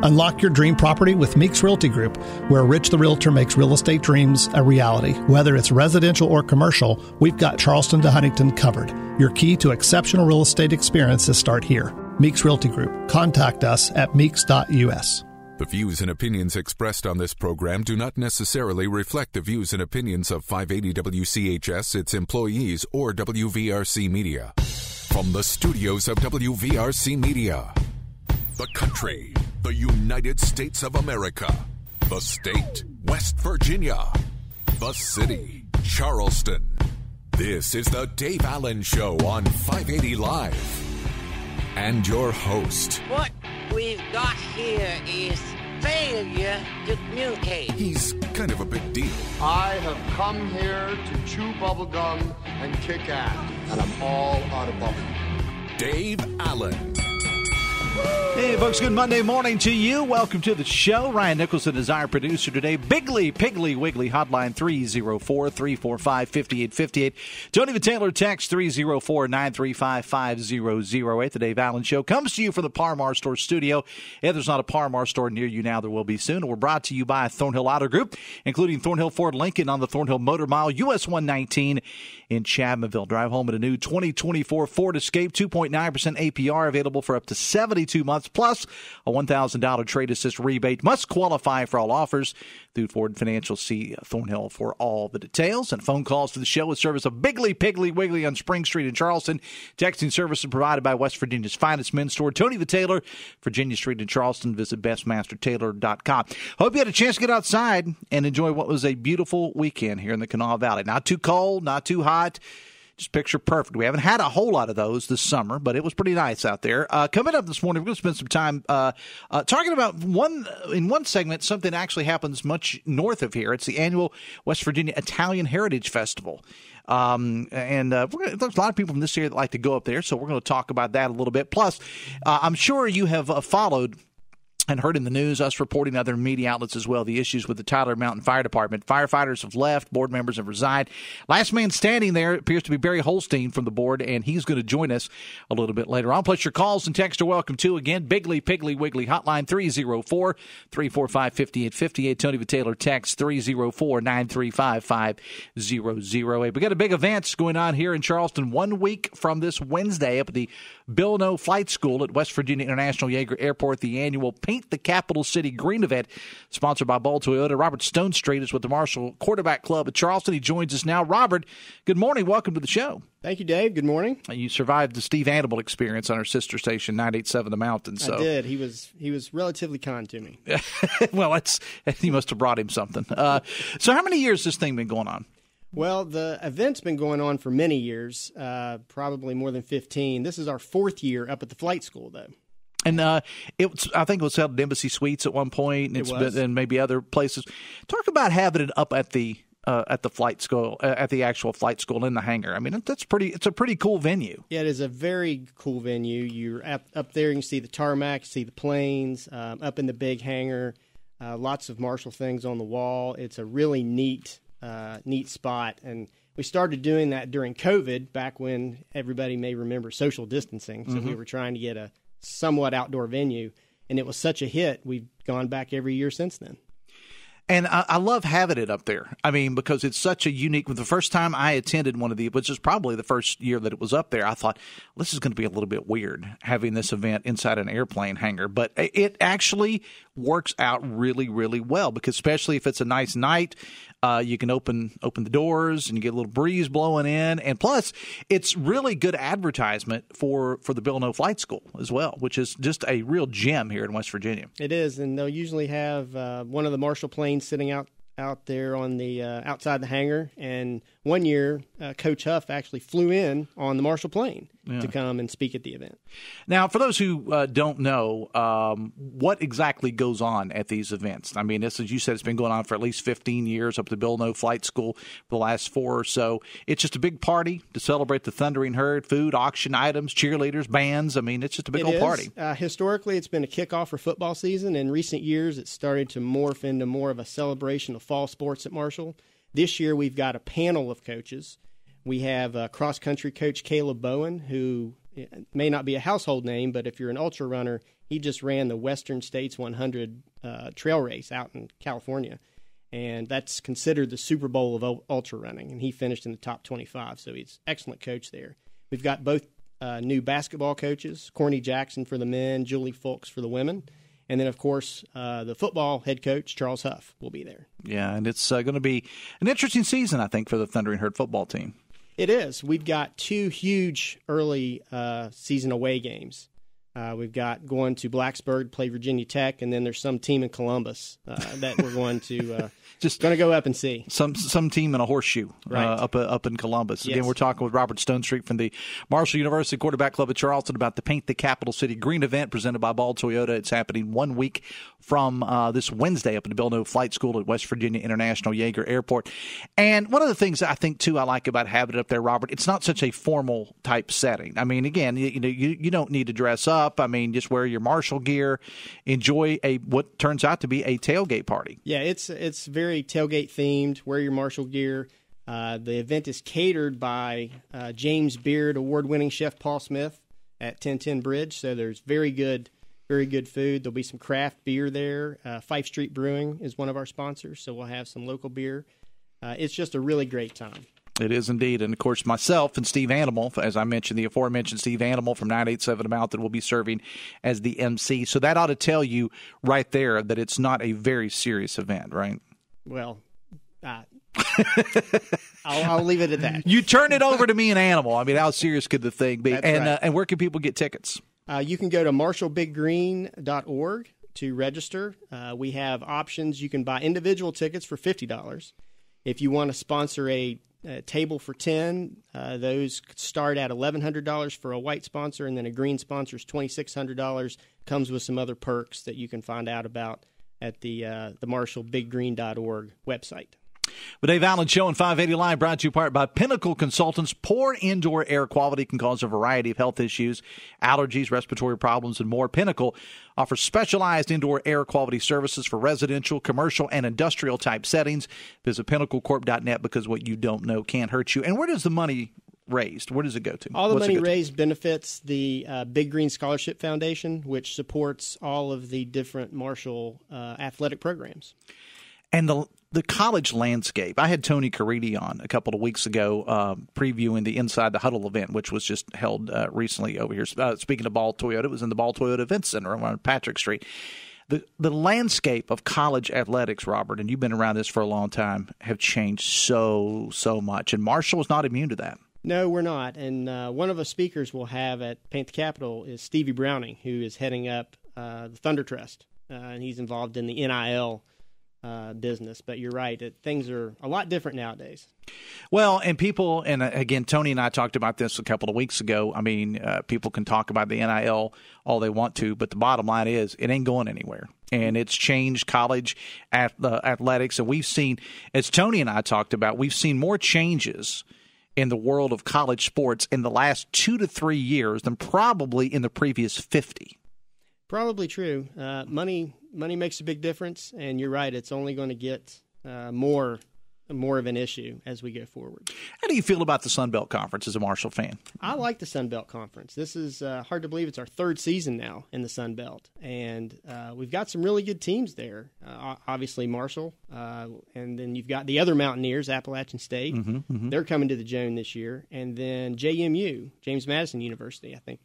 Unlock your dream property with Meeks Realty Group, where Rich the Realtor makes real estate dreams a reality. Whether it's residential or commercial, we've got Charleston to Huntington covered. Your key to exceptional real estate experiences start here. Meeks Realty Group. Contact us at meeks.us. The views and opinions expressed on this program do not necessarily reflect the views and opinions of 580 WCHS, its employees, or WVRC Media. From the studios of WVRC Media, the country, the United States of America, the state, West Virginia, the city, Charleston. This is the Dave Allen Show on 580 Live. And your host. What we've got here is failure to communicate. He's kind of a big deal. I have come here to chew bubblegum and kick ass, and I'm all out of bubblegum. Dave Allen. Hey, folks, good Monday morning to you. Welcome to the show. Ryan Nicholson is our producer today. Bigly, Piggly, Wiggly, hotline 304-345-5858. Tony the Taylor, text 304-935-5008. The Dave Allen Show comes to you from the Par-Mar Store studio. If there's not a Par-Mar store near you now, there will be soon. We're brought to you by Thornhill Auto Group, including Thornhill Ford Lincoln on the Thornhill Motor Mile, US 119 in Chapmanville. Drive home in a new 2024 Ford Escape, 2.9% APR, available for up to 72 months, plus a $1,000 trade assist rebate. Must qualify for all offers through Ford Financial. See Thornhill for all the details. And phone calls to the show with service of Bigly, Piggly, Wiggly on Spring Street in Charleston. Texting services provided by West Virginia's finest men's store, Tony the Taylor, Virginia Street in Charleston. Visit bestmastertaylor.com. Hope you had a chance to get outside and enjoy what was a beautiful weekend here in the Kanawha Valley. Not too cold, not too hot. Just picture perfect. We haven't had a whole lot of those this summer, but it was pretty nice out there. Coming up this morning, we're going to spend some time talking about in one segment, something that actually happens much north of here. It's the annual West Virginia Italian Heritage Festival. There's a lot of people from this area that like to go up there, so we're going to talk about that a little bit. Plus, I'm sure you have followed and heard in the news, us reporting other media outlets as well, the issues with the Tyler Mountain Fire Department. Firefighters have left. Board members have resigned. Last man standing there appears to be Barry Holstein from the board, and he's going to join us a little bit later on. Plus, your calls and texts are welcome, too. Again, Bigly, Piggly, Wiggly, hotline 304-345-5858. Tony the Taylor, text 304-935-5008. We got a big event going on here in Charleston 1 week from this Wednesday up at the Bill No Flight School at West Virginia International Yeager Airport, the annual Paint the Capital City Green event, sponsored by Ball Toyota. Robert Stonestreet is with the Marshall Quarterback Club at Charleston. He joins us now. Robert, good morning. Welcome to the show. Thank you, Dave. Good morning. You survived the Steve Hannibal experience on our sister station, 987 The Mountain. So. I did. He was relatively kind to me. Well, you must have brought him something. So how many years has this thing been going on? Well, the event's been going on for many years, probably more than 15. This is our fourth year up at the flight school, though. And I think it was held at Embassy Suites at one point, and it's been in maybe other places. Talk about having it up at the flight school, at the actual flight school in the hangar. I mean, it's a pretty cool venue. Yeah, it is a very cool venue. You're up there, you can see the tarmac, you see the planes, up in the big hangar, lots of Marshall things on the wall. It's a really neat spot, and we started doing that during COVID, back when everybody may remember social distancing. So we were trying to get a somewhat outdoor venue, and it was such a hit. We've gone back every year since then. And I love having it up there. I mean, because it's such a unique. The first time I attended one of these, which is probably the first year that it was up there, I thought, well, this is going to be a little bit weird having this event inside an airplane hangar. But it actually works out really, really well, because especially if it's a nice night, you can open the doors and you get a little breeze blowing in. And plus, it's really good advertisement for the Bill No Flight School as well, which is just a real gem here in West Virginia. It is, and they'll usually have one of the Marshall planes sitting out there on the outside the hangar. And one year, Coach Huff actually flew in on the Marshall plane to come and speak at the event. Now, for those who don't know, what exactly goes on at these events? I mean, this, as you said, it's been going on for at least 15 years up at the Bill No Flight School for the last 4 or so. It's just a big party to celebrate the Thundering Herd, food, auction items, cheerleaders, bands. I mean, it's just a big old party. Historically, it's been a kickoff for football season. In recent years, it's started to morph into more of a celebration of fall sports at Marshall. This year, we've got a panel of coaches. We have cross-country coach Caleb Bowen, who may not be a household name, but if you're an ultra runner, he just ran the Western States 100 trail race out in California. And that's considered the Super Bowl of ultra running. And he finished in the top 25, so he's an excellent coach there. We've got both new basketball coaches, Corny Jackson for the men, Julie Fulks for the women. And then, of course, the football head coach, Charles Huff, will be there. Yeah, and it's going to be an interesting season, I think, for the Thundering Herd football team. It is. We've got two huge early season away games. We've got going to Blacksburg, play Virginia Tech, and then there's some team in Columbus that we're going to going to go up and see. Some team in a horseshoe up in Columbus. Yes. Again, we're talking with Robert Stonestreet from the Marshall University Quarterback Club of Charleston about the Paint the Capital City Green event presented by Ball Toyota. It's happening 1 week from this Wednesday up at the Belknap Flight School at West Virginia International Yeager Airport. And one of the things I think, too, I like about having it up there, Robert, it's not such a formal type setting. I mean, again, you don't need to dress up. I mean, just wear your Marshall gear, enjoy what turns out to be a tailgate party. Yeah, it's very tailgate themed. Wear your Marshall gear. The event is catered by James Beard award-winning chef Paul Smith at 1010 Bridge. So there's very good food. There'll be some craft beer there. Fife Street Brewing is one of our sponsors, so we'll have some local beer. It's just a really great time. It is indeed. And, of course, myself and Steve Animal, as I mentioned, the aforementioned Steve Animal from 987 Mountain will be serving as the MC. So that ought to tell you right there that it's not a very serious event, right? Well, I'll leave it at that. You turn it over to me and Animal. I mean, how serious could the thing be? That's and right. And where can people get tickets? You can go to marshallbiggreen.org to register. We have options. You can buy individual tickets for $50. If you want to sponsor a table for 10, those start at $1,100 for a white sponsor, and then a green sponsor is $2,600. Comes with some other perks that you can find out about at the marshallbiggreen.org website. The Dave Allen Show on 580 Live brought to you in part by Pinnacle Consultants. Poor indoor air quality can cause a variety of health issues, allergies, respiratory problems, and more. Pinnacle offers specialized indoor air quality services for residential, commercial, and industrial type settings. Visit pinnaclecorp.net because what you don't know can't hurt you. And where does the money raised? Where does it go to? All the money raised benefits the Big Green Scholarship Foundation, which supports all of the different Marshall athletic programs. And the college landscape. I had Tony Caridi on a couple of weeks ago previewing the Inside the Huddle event, which was just held recently over here. Speaking of Ball Toyota, it was in the Ball Toyota Event Center on Patrick Street. The landscape of college athletics, Robert, and you've been around this for a long time, have changed so much. And Marshall is not immune to that. No, we're not. And one of the speakers we'll have at Paint the Capital is Stevie Browning, who is heading up the Thunder Trust. And he's involved in the NIL business. But you're right, things are a lot different nowadays. Well, and people, and again, Tony and I talked about this a couple of weeks ago. I mean, people can talk about the NIL all they want to, but the bottom line is it ain't going anywhere. And it's changed college athletics. And we've seen, as Tony and I talked about, we've seen more changes in the world of college sports in the last 2 to 3 years than probably in the previous 50. Probably true. Money makes a big difference, and you're right. It's only going to get more of an issue as we go forward. How do you feel about the Sun Belt Conference as a Marshall fan? I like the Sun Belt Conference. This is hard to believe. It's our third season now in the Sun Belt, and we've got some really good teams there. Obviously Marshall, and then you've got the other Mountaineers, Appalachian State. Mm-hmm. They're coming to the Joan this year, and then JMU, James Madison University, I think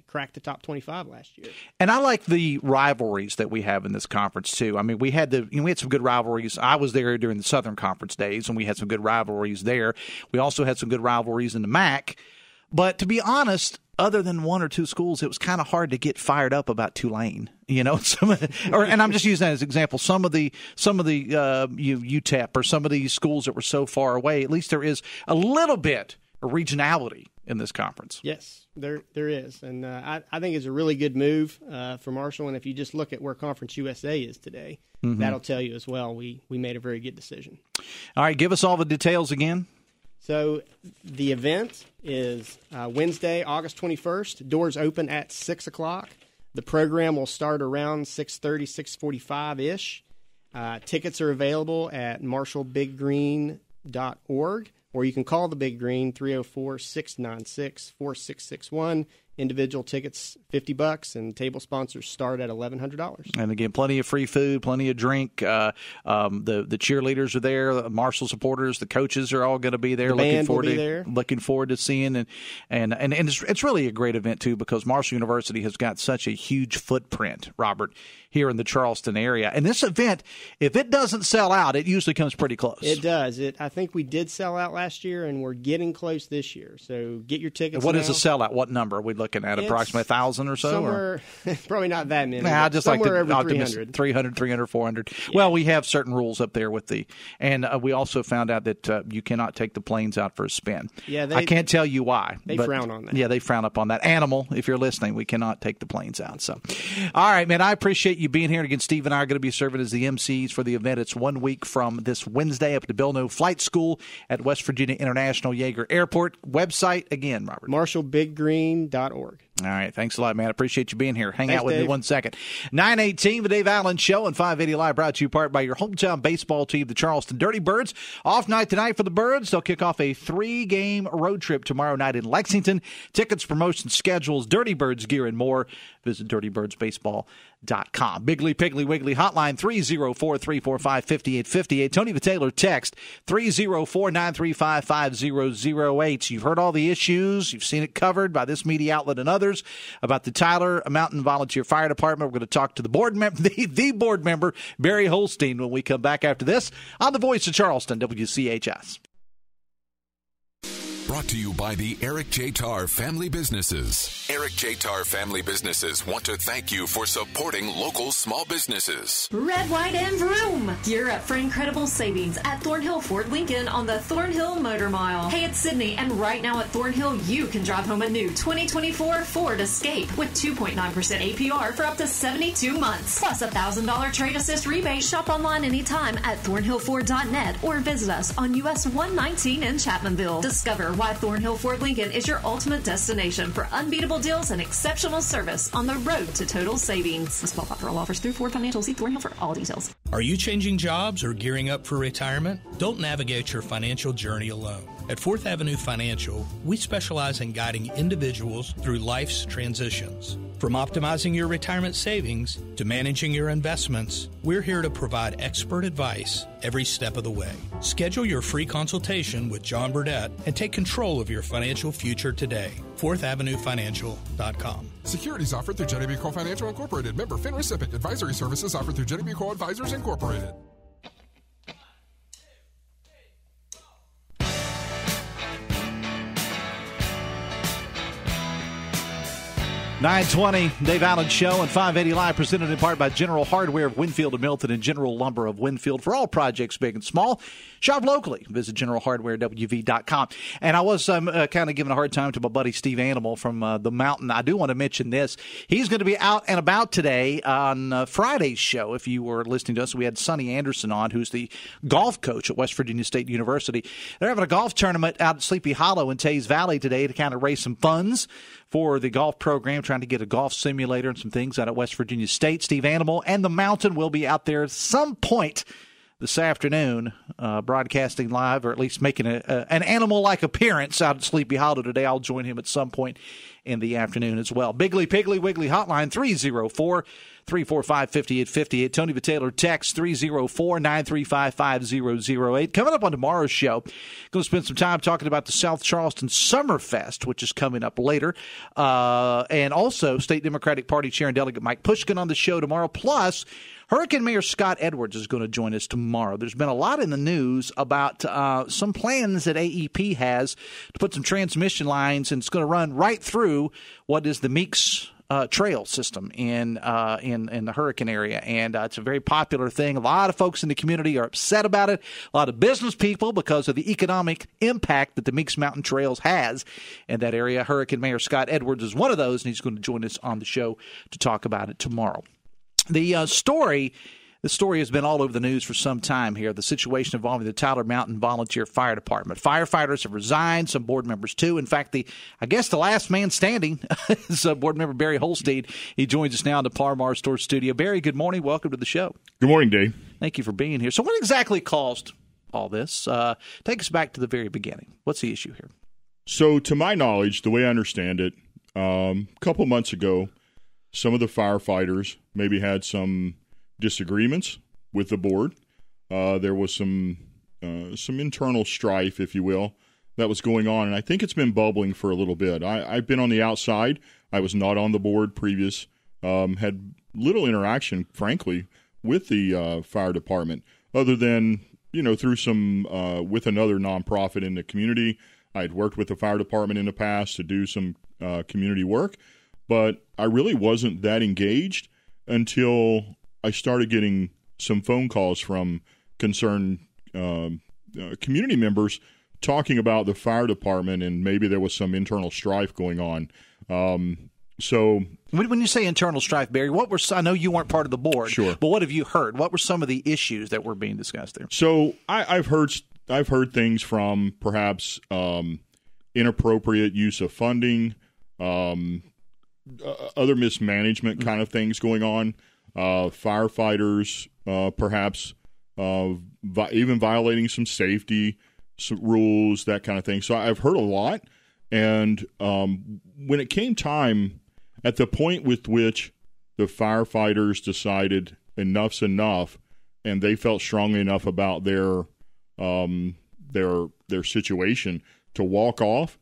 cracked the top 25 last year. And I like the rivalries that we have in this conference too. I mean, we had some good rivalries. I was there during the Southern Conference days, and we had some good rivalries there. We also had some good rivalries in the MAC. But to be honest, other than one or two schools, it was kind of hard to get fired up about Tulane. And I'm just using that as an example. Some of the UTEP or some of these schools that were so far away, at least there is a little bit of regionality in this conference. Yes, there is. And I think it's a really good move for Marshall. And if you just look at where Conference USA is today, that'll tell you as well we made a very good decision. All right, give us all the details again. So the event is Wednesday, August 21st. Doors open at 6 o'clock. The program will start around 6:30, 6:45-ish. Tickets are available at marshallbiggreen.org. or you can call the Big Green, 304-696-4661. Individual tickets, $50, and table sponsors start at $1,100. And again, plenty of free food, plenty of drink. The cheerleaders are there, the Marshall supporters, the coaches are all going to be there. The band will be there. Looking forward to seeing, and it's really a great event too, because Marshall University has got such a huge footprint, Robert, here in the Charleston area. And this event, if it doesn't sell out, it usually comes pretty close. It does. I think we did sell out last year, and we're getting close this year. So get your tickets. What now. is a sellout? What number are we looking at? Approximately 1,000 or so? Somewhere, probably not that many. Nah, just like the optimist, 300, 400. Yeah. Well, we have certain rules up there with and we also found out that you cannot take the planes out for a spin. Yeah, I can't tell you why. They frown on that. Yeah, they frown up on that. Animal, if you're listening, we cannot take the planes out. So, all right, man, I appreciate you being here. Again, Steve and I are going to be serving as the MCs for the event. It's 1 week from this Wednesday up at the Bill Flight School at West Virginia International Yeager Airport. Website again, Robert. MarshallBigGreen.org. All right. Thanks a lot, man. I appreciate you being here. Hang Thanks, out with Dave. me 1 second. 9:18, the Dave Allen Show and 580 Live, brought to you part by your hometown baseball team, the Charleston Dirty Birds. Off night tonight for the Birds. They'll kick off a 3-game road trip tomorrow night in Lexington. Tickets, promotion schedules, Dirty Birds gear, and more. Visit dirtybirdsbaseball.com. Biggly Piggly Wiggly hotline 304-345-5858. Tony Taylor text 304-935-5008. You've heard all the issues. You've seen it covered by this media outlet and others about the Tyler Mountain Volunteer Fire Department. We're going to talk to the board member, the board member, Barry Holstein, when we come back after this on the Voice of Charleston, WCHS. Brought to you by the Eric J. Tarr Family Businesses. Eric J. Tarr Family Businesses want to thank you for supporting local small businesses. Red, white, and vroom! Gear up for incredible savings at Thornhill Ford Lincoln on the Thornhill Motor Mile. Hey, it's Sydney, and right now at Thornhill, you can drive home a new 2024 Ford Escape with 2.9% APR for up to 72 months. Plus a $1,000 trade assist rebate. Shop online anytime at thornhillford.net or visit us on US 119 in Chapmanville. Discover why Thornhill Ford Lincoln is your ultimate destination for unbeatable deals and exceptional service on the road to total savings. This qualifies for all offers through Ford Financial. See Thornhill for all details. Are you changing jobs or gearing up for retirement? Don't navigate your financial journey alone. At 4th Avenue Financial, we specialize in guiding individuals through life's transitions. From optimizing your retirement savings to managing your investments, we're here to provide expert advice every step of the way. Schedule your free consultation with John Burdett and take control of your financial future today. 4thavenuefinancial.com. Securities offered through Jenny B. Cole Financial Incorporated. Member FINRA SIPC. Advisory services offered through Jenny B. Cole Advisors Incorporated. 9:20, Dave Allen Show and 580 Live, presented in part by General Hardware of Winfield and Milton and General Lumber of Winfield. For all projects big and small, shop locally. Visit generalhardwarewv.com. And I was kind of giving a hard time to my buddy Steve Animal from the Mountain. I do want to mention this. He's going to be out and about today on Friday's show. If you were listening to us, we had Sonny Anderson on, who's the golf coach at West Virginia State University. They're having a golf tournament out at Sleepy Hollow in Tays Valley today to kind of raise some funds for the golf program, trying to get a golf simulator and some things out at West Virginia State. Steve Animal and the Mountain will be out there at some point this afternoon, broadcasting live, or at least making an animal-like appearance out at Sleepy Hollow today. I'll join him at some point in the afternoon as well. Biggly Piggly Wiggly hotline 304-345-5858. Tony Taylor text 304-935-5008. Coming up on tomorrow's show, going to spend some time talking about the South Charleston Summerfest, which is coming up later, and also State Democratic Party Chair and Delegate Mike Pushkin on the show tomorrow. Plus, Hurricane Mayor Scott Edwards is going to join us tomorrow. There's been a lot in the news about some plans that AEP has to put some transmission lines, and it's going to run right through what is the Meeks trail system in the Hurricane area. And it's a very popular thing. A lot of folks in the community are upset about it. A lot of business people, because of the economic impact that the Meeks Mountain Trails has in that area. Hurricane Mayor Scott Edwards is one of those, and he's going to join us on the show to talk about it tomorrow. The story has been all over the news for some time here, the situation involving the Tyler Mountain Volunteer Fire Department. Firefighters have resigned, some board members too. In fact, the last man standing is board member Barry Holstein. He joins us now in the Parmar Store studio. Barry, good morning. Welcome to the show. Good morning, Dave. Thank you for being here. So what exactly caused all this. Take us back to the very beginning. What's the issue here? So, to my knowledge, the way I understand it, a couple months ago, some of the firefighters maybe had some disagreements with the board. There was some internal strife, if you will, that was going on, and I think it's been bubbling for a little bit. I've been on the outside. I was not on the board previous. Had little interaction, frankly, with the fire department, other than through some with another nonprofit in the community. I had worked with the fire department in the past to do some community work, but I really wasn't that engaged until I started getting some phone calls from concerned community members talking about the fire department, and maybe there was some internal strife going on. So when you say internal strife, Barry, I know you weren't part of the board, sure, but what have you heard? What were some of the issues that were being discussed there? So I've heard things from perhaps inappropriate use of funding, other mismanagement kind of things going on, firefighters perhaps even violating some safety rules, that kind of thing. So I've heard a lot, and when it came time, at the point with which the firefighters decided enough's enough, and they felt strongly enough about their situation to walk off,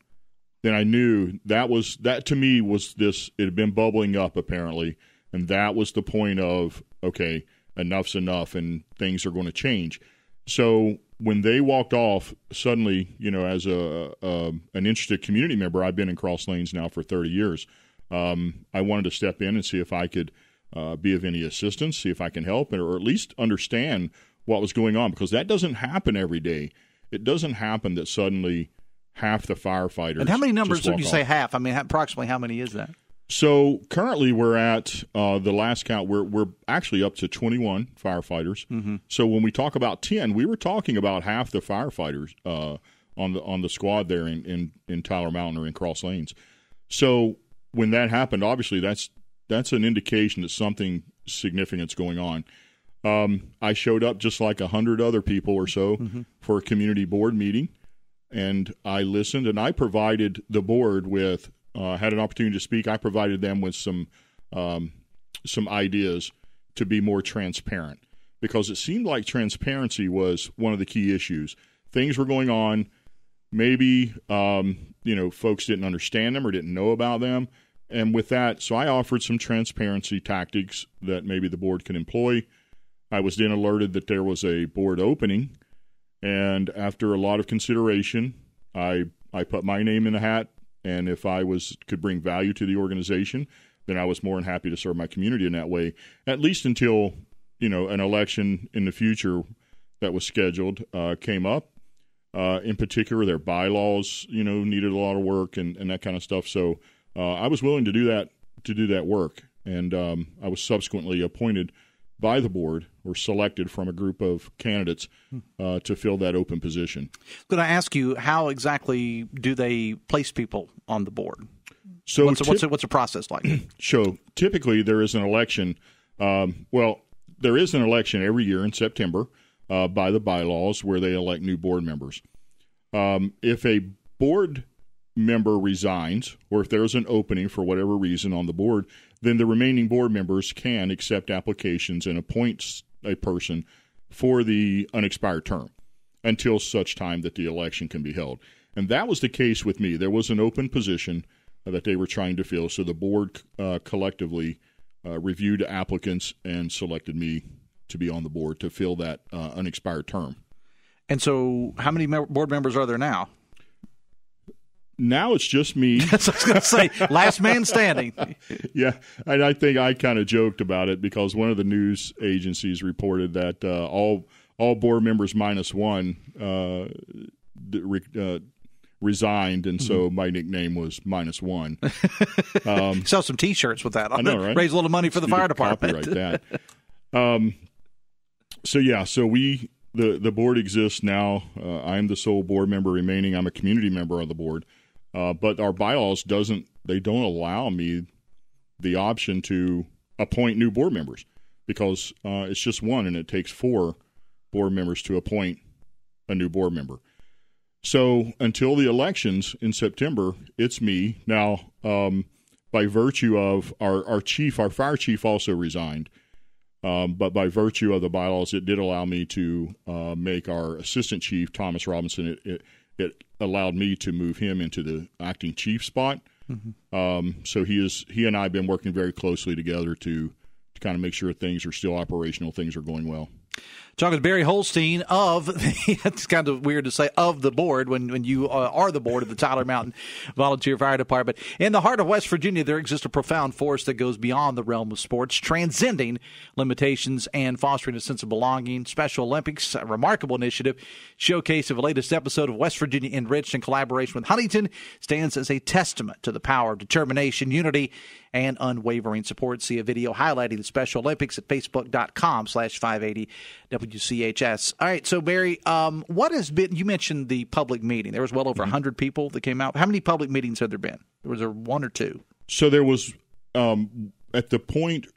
then I knew that to me was this. It had been bubbling up apparently, and that was the point of, okay, enough's enough, and things are going to change. So when they walked off, suddenly, as an interested community member, I've been in Cross Lanes now for 30 years. I wanted to step in and see if I could be of any assistance, see if I can help, or at least understand what was going on, because that doesn't happen every day. It doesn't happen that suddenly half the firefighters. And how many numbers would you say half? I mean, approximately how many is that? So currently we're at the last count. We're actually up to 21 firefighters. Mm-hmm. So when we talk about 10, we were talking about half the firefighters on the squad there in Tyler Mountain or in Cross Lanes. So when that happened, obviously that's an indication that something significant's going on. I showed up just like 100 other people or so for a community board meeting, and I listened, and I provided the board with. Had an opportunity to speak. I provided them with some ideas to be more transparent, because it seemed like transparency was one of the key issues. Things were going on. Maybe folks didn't understand them or didn't know about them, and with that, so I offered some transparency tactics that maybe the board can employ. I was then alerted that there was a board opening, and after a lot of consideration, I put my name in the hat. And if I could bring value to the organization, then I was more than happy to serve my community in that way, at least until, an election in the future that was scheduled came up. In particular, their bylaws, needed a lot of work and that kind of stuff. So I was willing to do that work. And I was subsequently appointed by the board, or selected from a group of candidates to fill that open position. Could I ask you, how exactly do they place people on the board? So what's the process like? So typically there is an election. There is an election every year in September by the bylaws, where they elect new board members. If a board member resigns, or if there's an opening for whatever reason on the board, then the remaining board members can accept applications and appoint a person for the unexpired term until such time that the election can be held. And that was the case with me. There was an open position that they were trying to fill, so the board collectively reviewed applicants and selected me to be on the board to fill that unexpired term. And so how many board members are there now? Now it's just me. That's what I was going to say. Last man standing. Yeah, and I think I kind of joked about it, because one of the news agencies reported that all board members minus one resigned, and so my nickname was minus one. Sell some T-shirts with that. I know, right? Raise a little money for the fire department. Copyright that. So we the board exists now. I am the sole board member remaining. I'm a community member of the board. But our bylaws don't allow me the option to appoint new board members, because it's just one, and it takes 4 board members to appoint a new board member. So until the elections in September, it's me. Now, by virtue of our fire chief also resigned. But by virtue of the bylaws, it did allow me to make our assistant chief, Thomas Robinson, it allowed me to move him into the acting chief spot. Mm-hmm. So he and I have been working very closely together to kind of make sure things are still operational, things are going well. Talking to Barry Holstein it's kind of weird to say of the board when you are the board of the Tyler Mountain Volunteer Fire Department. In the heart of West Virginia, there exists a profound force that goes beyond the realm of sports, transcending limitations and fostering a sense of belonging. Special Olympics, a remarkable initiative, showcase of the latest episode of West Virginia Enriched in collaboration with Huntington, stands as a testament to the power of determination, unity, and unwavering support. See a video highlighting the Special Olympics at facebook.com/580 WCHS. All right, so Barry, what has been, you mentioned the public meeting. There was well over 100 people that came out. How many public meetings have there been? Was there one or two? So there was, at the point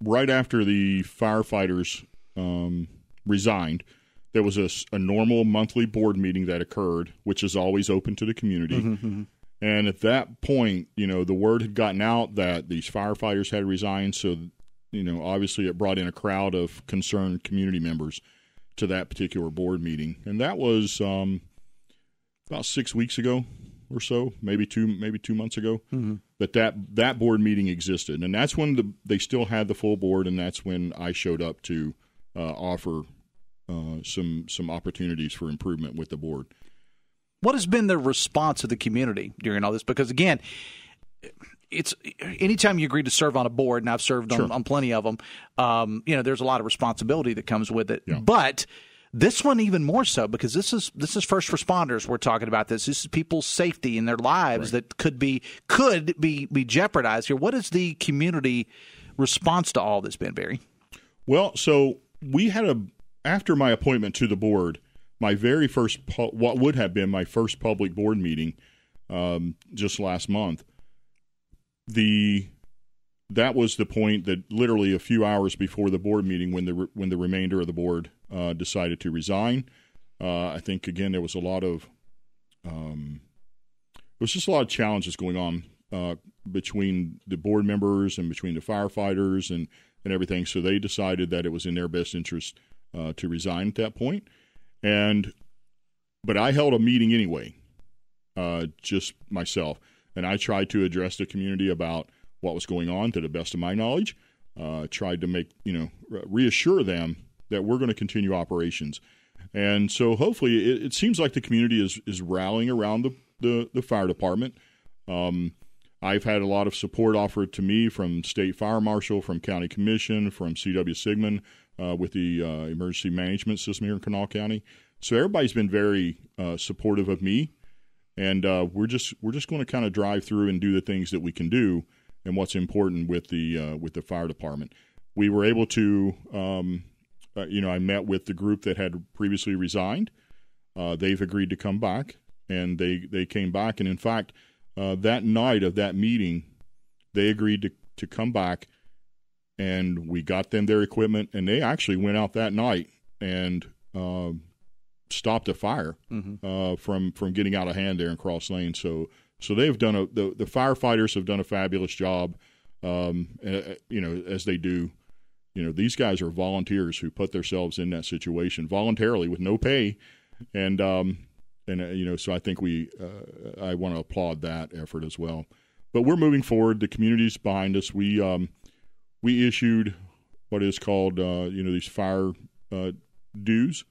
right after the firefighters resigned, there was a normal monthly board meeting that occurred, which is always open to the community. Mm-hmm. And at that point, the word had gotten out that these firefighters had resigned. So, obviously it brought in a crowd of concerned community members to that particular board meeting. And that was about 6 weeks ago or so, maybe two months ago, mm-hmm. that board meeting existed. And that's when they still had the full board, and that's when I showed up to offer some opportunities for improvement with the board. What has been the response of the community during all this? Because, again, it's anytime you agree to serve on a board, and I've served on plenty of them, there's a lot of responsibility that comes with it. Yeah. But this one even more so, because this is first responders we're talking about. This is people's safety and their lives that could be jeopardized here. What is the community response to all this been, Barry? Well, so we had after my appointment to the board, my very first, what would have been my first public board meeting just last month, that was the point that literally a few hours before the board meeting when the remainder of the board decided to resign. I think, again, there was a lot of challenges going on between the board members and between the firefighters and everything. So they decided that it was in their best interest to resign at that point. But I held a meeting anyway, just myself, and I tried to address the community about what was going on to the best of my knowledge. Tried to reassure them that we're going to continue operations, and so hopefully it seems like the community is rallying around the fire department. I've had a lot of support offered to me from State Fire Marshal, from County Commission, from C.W. Sigmund. With the emergency management system here in Kanawha County. So everybody's been very supportive of me, and we're just going to kind of drive through and do the things that we can do and what's important with the fire department. We were able to, I met with the group that had previously resigned. They've agreed to come back, and they came back. And in fact, that night of that meeting, they agreed to come back. And we got them their equipment, and they actually went out that night and stopped a fire from getting out of hand there in Cross Lane. So they've done the firefighters have done a fabulous job, as they do. These guys are volunteers who put themselves in that situation voluntarily with no pay, and so I think I want to applaud that effort as well. But we're moving forward. The community's behind us. We issued what is called, these fire dues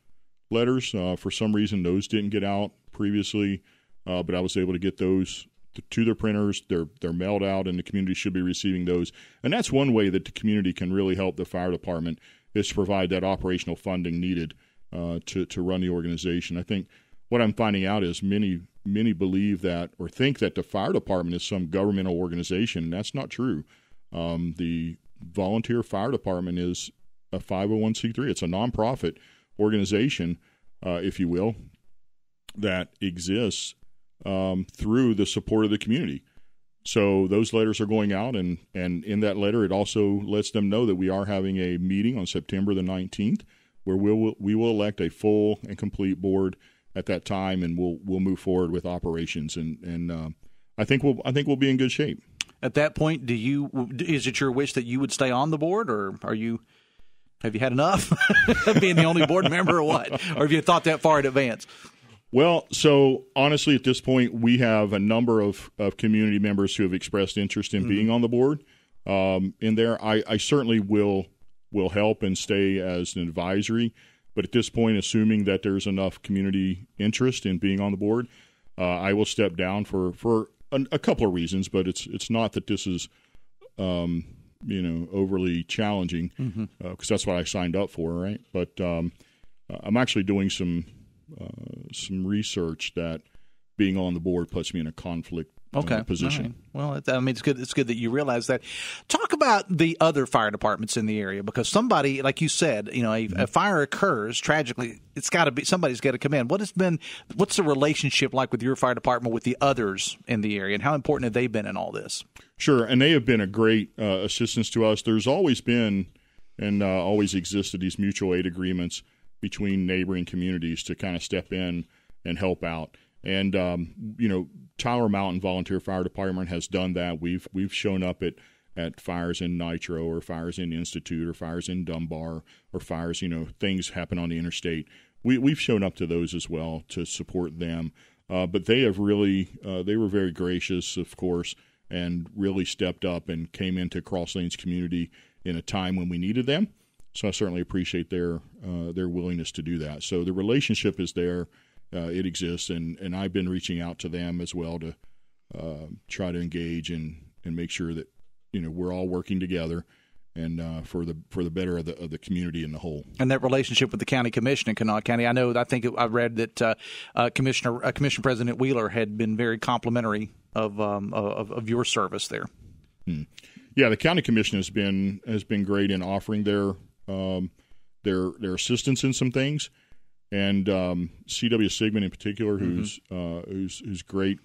letters. For some reason, those didn't get out previously, but I was able to get those to their printers. They're mailed out, and the community should be receiving those. And that's one way that the community can really help the fire department, is to provide that operational funding needed to run the organization. I think what I'm finding out is many believe that or think that the fire department is some governmental organization, and that's not true. The volunteer fire department is a 501c3. It's a nonprofit organization, if you will, that exists through the support of the community. So those letters are going out, and in that letter, it also lets them know that we are having a meeting on September the 19th where we will elect a full and complete board at that time, and we'll move forward with operations, and I think we'll be in good shape. At that point, is it your wish that you would stay on the board, or have you had enough of being the only board member, or what? Or have you thought that far in advance? Well, so honestly, at this point, we have a number of community members who have expressed interest in being on the board. In there, I certainly will help and stay as an advisory. But at this point, assuming that there's enough community interest in being on the board, I will step down for a couple of reasons. But it's not that this is overly challenging, because that's what I signed up for, right? But I'm actually doing some research that being on the board puts me in a conflict position. Right. Well, I mean, it's good. It's good that you realize that. Talk about the other fire departments in the area, because somebody, like you said, a fire occurs tragically. It's got to be somebody's got to come in. What's the relationship like with your fire department with the others in the area, and how important have they been in all this? Sure, and they have been a great assistance to us. There's always been and always existed these mutual aid agreements between neighboring communities to kind of step in and help out. And Tyler Mountain Volunteer Fire Department has done that. We've shown up at fires in Nitro, or fires in Institute, or fires in Dunbar, or fires, things happen on the interstate. We've shown up to those as well to support them. But they have really they were very gracious, of course, and really stepped up and came into Cross Lanes community in a time when we needed them. So I certainly appreciate their willingness to do that. So the relationship is there. It exists, and I've been reaching out to them as well to try to engage and make sure that we're all working together and for the better of the community in the whole. And that relationship with the county commission in Kanawha County, I read that Commission President Wheeler had been very complimentary of your service there. Yeah, the county commission has been great in offering their assistance in some things. And C.W. Sigmund in particular, who's great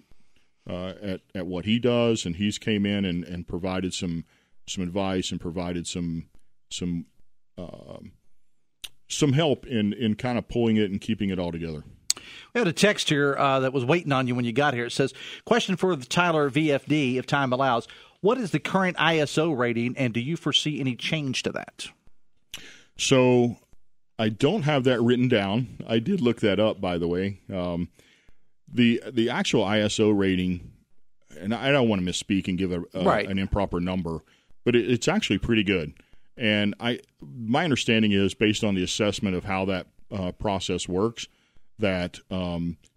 at what he does, and he's came in and provided some advice and provided some help in kind of pulling it and keeping it all together. We had a text here that was waiting on you when you got here. It says, question for the Tyler VFD, if time allows. What is the current ISO rating, and do you foresee any change to that? So I don't have that written down. I did look that up, by the way. The actual ISO rating, and I don't want to misspeak and give an improper number, but it's actually pretty good. And my understanding is, based on the assessment of how that process works, that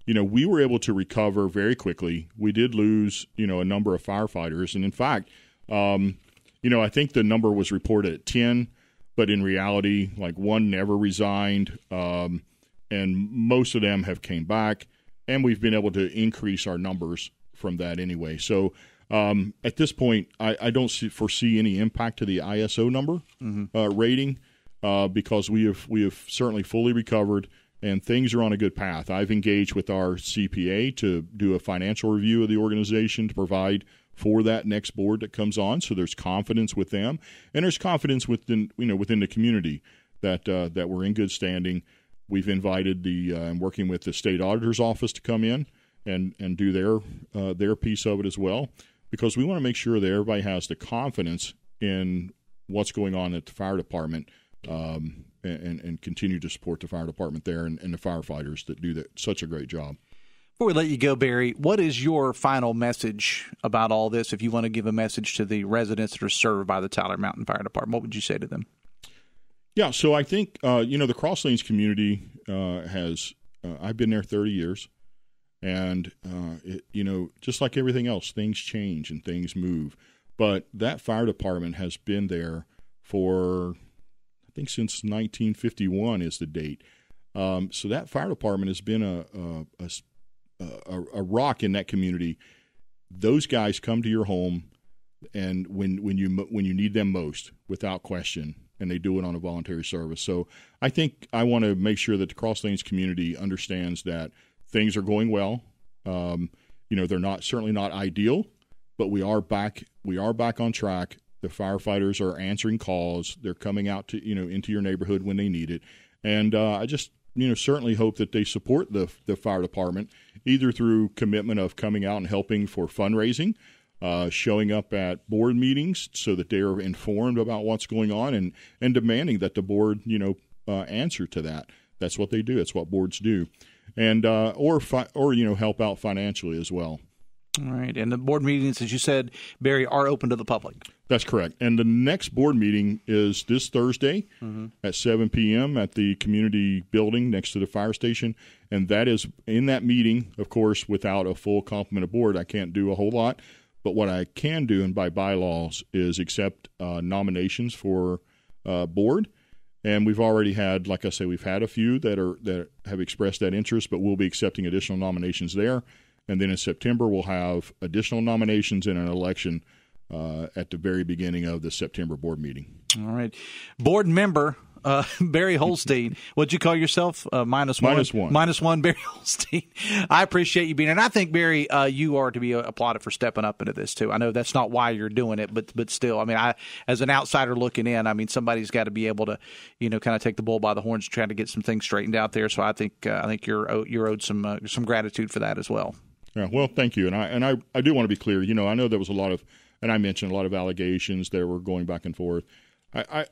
we were able to recover very quickly. We did lose a number of firefighters, and in fact, I think the number was reported at 10. But in reality, like, one never resigned, and most of them have came back, and we've been able to increase our numbers from that anyway. So at this point, I don't foresee any impact to the ISO number rating because we have certainly fully recovered, and things are on a good path. I've engaged with our CPA to do a financial review of the organization to provide for that next board that comes on, so there's confidence with them, and there's confidence within the community that we're in good standing. We've invited I'm working with the state auditor's office to come in and do their piece of it as well, because we want to make sure that everybody has the confidence in what's going on at the fire department, and continue to support the fire department there and the firefighters that do such a great job. Before we let you go, Barry, what is your final message about all this? If you want to give a message to the residents that are served by the Tyler Mountain Fire Department, what would you say to them? Yeah, so I think, the Cross Lanes community has I've been there 30 years, and, just like everything else, things change and things move. But that fire department has been there for, I think, since 1951 is the date. So that fire department has been a rock in that community. Those guys come to your home, and when you need them most, without question, and they do it on a voluntary service. So I think I want to make sure that the Cross Lanes community understands that things are going well. They're certainly not ideal, but we are back on track. The firefighters are answering calls. They're coming out to into your neighborhood when they need it. And I just certainly hope that they support the fire department, either through commitment of coming out and helping for fundraising, showing up at board meetings so that they are informed about what's going on, and demanding that the board answer to that. That's what they do. That's what boards do, and or help out financially as well. All right, and the board meetings, as you said, Barry, are open to the public. That's correct. And the next board meeting is this Thursday at 7 p.m. at the community building next to the fire station. And that is, in that meeting, of course, without a full complement of board, I can't do a whole lot. But what I can do, and by bylaws, is accept nominations for board. And we've already had, like I say, we've had a few that have expressed that interest, but we'll be accepting additional nominations there. And then in September, we'll have additional nominations in an election at the very beginning of the September board meeting. All right. Board member Barry Holstein. What'd you call yourself? Minus one? Minus one, Barry Holstein. I appreciate you being here. And I think, Barry, you are to be applauded for stepping up into this, too. I know that's not why you're doing it, but still, I mean, as an outsider looking in, I mean, somebody's got to be able to, kind of take the bull by the horns and try to get some things straightened out there. So I think you're owed some gratitude for that as well. Yeah, well, thank you. And I do want to be clear. I know there was a lot of, and I mentioned a lot of allegations that were going back and forth. I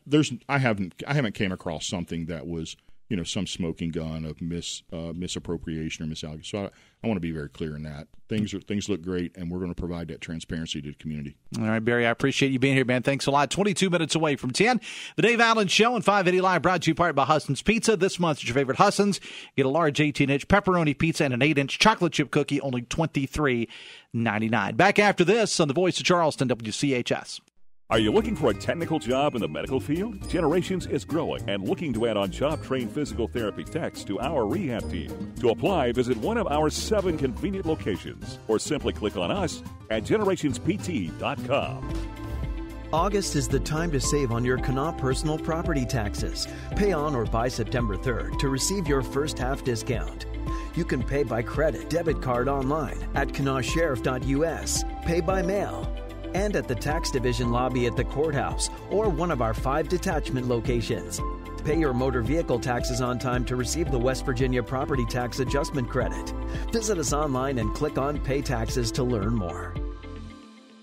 haven't came across something that was some smoking gun of misappropriation or misallegation. So I want to be very clear in that. Things look great, and we're going to provide that transparency to the community. All right, Barry, I appreciate you being here, man. Thanks a lot. 22 minutes away from 10. The Dave Allen Show and 580 Live brought to you part by Huston's Pizza. This month, your favorite Huston's. Get a large 18-inch pepperoni pizza and an 8-inch chocolate chip cookie, only $23.99. Back after this on the Voice of Charleston, WCHS. Are you looking for a technical job in the medical field? Generations is growing and looking to add on job-trained physical therapy techs to our rehab team. To apply, visit one of our 7 convenient locations or simply click on us at generationspt.com. August is the time to save on your Kanawha personal property taxes. Pay on or by September 3rd to receive your first half discount. You can pay by credit, debit card online at kanawhasheriff.us, pay by mail, and at the Tax Division lobby at the courthouse or one of our 5 detachment locations. Pay your motor vehicle taxes on time to receive the West Virginia Property Tax Adjustment Credit. Visit us online and click on Pay Taxes to learn more.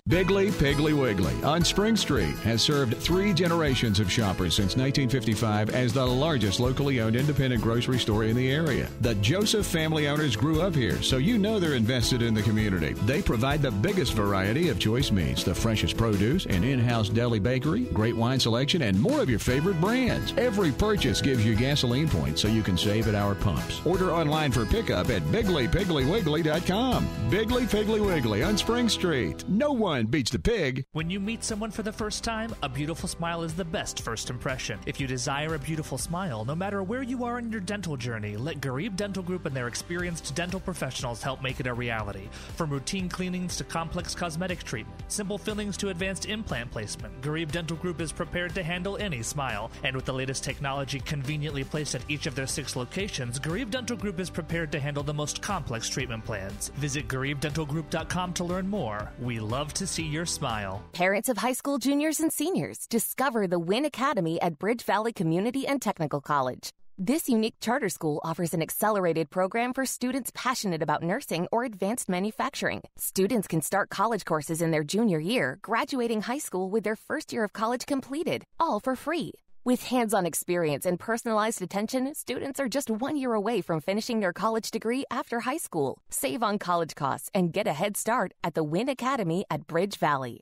Bigley Piggly Wiggly on Spring Street has served 3 generations of shoppers since 1955 as the largest locally owned independent grocery store in the area. The Joseph family owners grew up here, so they're invested in the community. They provide the biggest variety of choice meats, the freshest produce, an in-house deli bakery, great wine selection, and more of your favorite brands. Every purchase gives you gasoline points so you can save at our pumps. Order online for pickup at BigleyPigglyWiggly.com. Bigley Piggly Wiggly on Spring Street. No one beats the pig. When you meet someone for the first time, a beautiful smile is the best first impression. If you desire a beautiful smile, no matter where you are in your dental journey, let Garib Dental Group and their experienced dental professionals help make it a reality. From routine cleanings to complex cosmetic treatment, simple fillings to advanced implant placement, Garib Dental Group is prepared to handle any smile. And with the latest technology conveniently placed at each of their 6 locations, Garib Dental Group is prepared to handle the most complex treatment plans. Visit GaribDentalGroup.com to learn more. We love to see your smile. Parents of high school juniors and seniors, discover the Wynn Academy at Bridge Valley Community and Technical College. This unique charter school offers an accelerated program for students passionate about nursing or advanced manufacturing. Students can start college courses in their junior year, graduating high school with their first year of college completed, all for free. With hands-on experience and personalized attention, students are just 1 year away from finishing their college degree after high school. Save on college costs and get a head start at the Wynn Academy at Bridge Valley.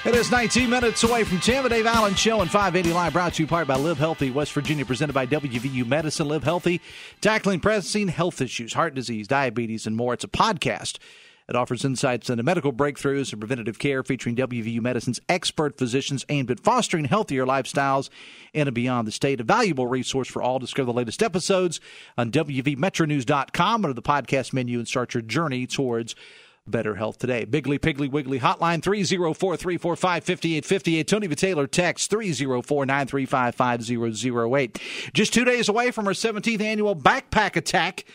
It is 19 minutes away from 10. The Dave Allen Show and 580 Live brought to you part by Live Healthy, West Virginia, presented by WVU Medicine. Live Healthy, tackling pressing health issues, heart disease, diabetes, and more. It's a podcast that offers insights into medical breakthroughs and preventative care featuring WVU Medicine's expert physicians aimed at fostering healthier lifestyles in and beyond the state. A valuable resource for all. Discover the latest episodes on WVMetroNews.com under the podcast menu and start your journey towards better health today. Bigley Piggly Wiggly hotline 304-345-5858. Tony Taylor text 304-935-5008. Just 2 days away from our 17th annual backpack attack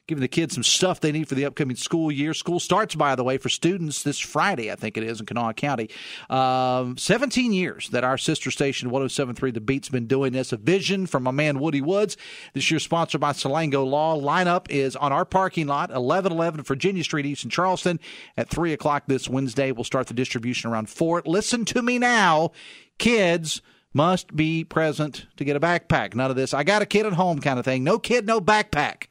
giving the kids some stuff they need for the upcoming school year. School starts, by the way, for students this Friday, I think it is, in Kanawha County. 17 years that our sister station, 107.3 The Beat's been doing this. A vision from my man Woody Woods. This year sponsored by Salango Law. Lineup is on our parking lot, 1111 Virginia Street East in Charleston at 3 o'clock this Wednesday. We'll start the distribution around 4. Listen to me now. Kids must be present to get a backpack. None of this, I got a kid at home kind of thing. No kid, no backpack.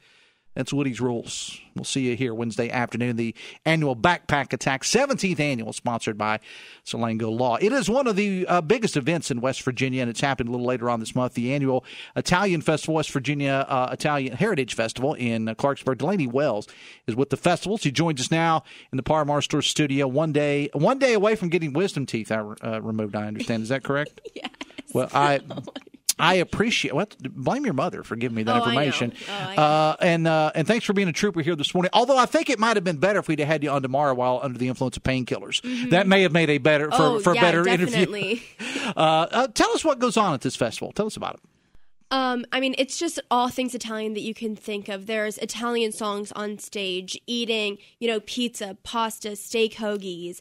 That's Woody's rules. We'll see you here Wednesday afternoon. The annual Backpack Attack, 17th annual, sponsored by Salango Law. It is one of the biggest events in West Virginia, and it's happened a little later on this month. The annual Italian Festival, West Virginia Italian Heritage Festival in Clarksburg. Delaney Wells is with the festival. She joins us now in the Par Mar Store studio. One day away from getting wisdom teeth removed, I understand. Is that correct? Yes. Well, I appreciate. Well, blame your mother for giving me that information. I know. And thanks for being a trooper here this morning. Although I think it might have been better if we'd have had you on tomorrow while under the influence of painkillers. Mm-hmm. That may have made a better better definitely. interview. Tell us what goes on at this festival. Tell us about it. I mean, it's just all things Italian that you can think of. There's Italian songs on stage, eating, pizza, pasta, steak hoagies.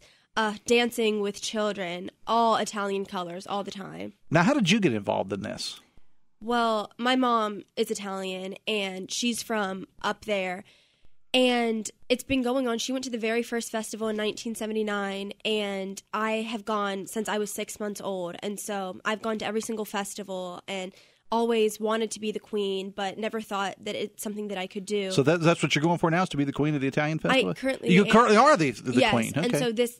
Dancing with children, all Italian colors, all the time. Now, how did you get involved in this? Well, my mom is Italian, and she's from up there. And it's been going on. She went to the very first festival in 1979, and I have gone since I was 6 months old. And so I've gone to every single festival and always wanted to be the queen, but never thought that it's something that I could do. So that's what you're going for now, is to be the queen of the Italian festival? You currently are the yes, queen. Okay. And so this